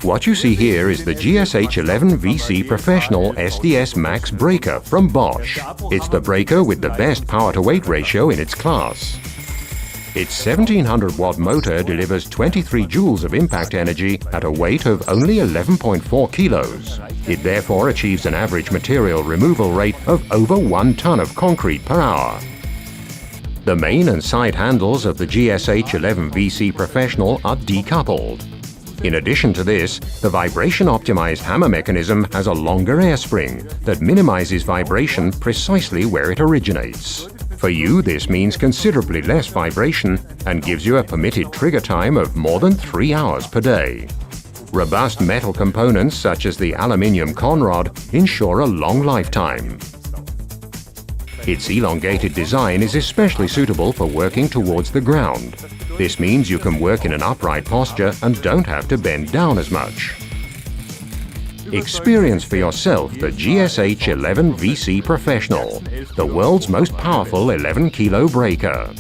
What you see here is the GSH 11 VC Professional SDS-max breaker from Bosch. It's the breaker with the best power-to-weight ratio in its class. Its 1700-watt motor delivers 23 joules of impact energy at a weight of only 11.4 kilos. It therefore achieves an average material removal rate of over 1 ton of concrete per hour. The main and side handles of the GSH 11 VC Professional are decoupled. In addition to this, the vibration-optimized hammer mechanism has a longer air spring that minimizes vibration precisely where it originates. For you, this means considerably less vibration and gives you a permitted trigger time of more than 3 hours per day. Robust metal components such as the aluminium conrod ensure a long lifetime. Its elongated design is especially suitable for working towards the ground. This means you can work in an upright posture and don't have to bend down as much. Experience for yourself the GSH 11 VC Professional, the world's most powerful 11-kilo breaker.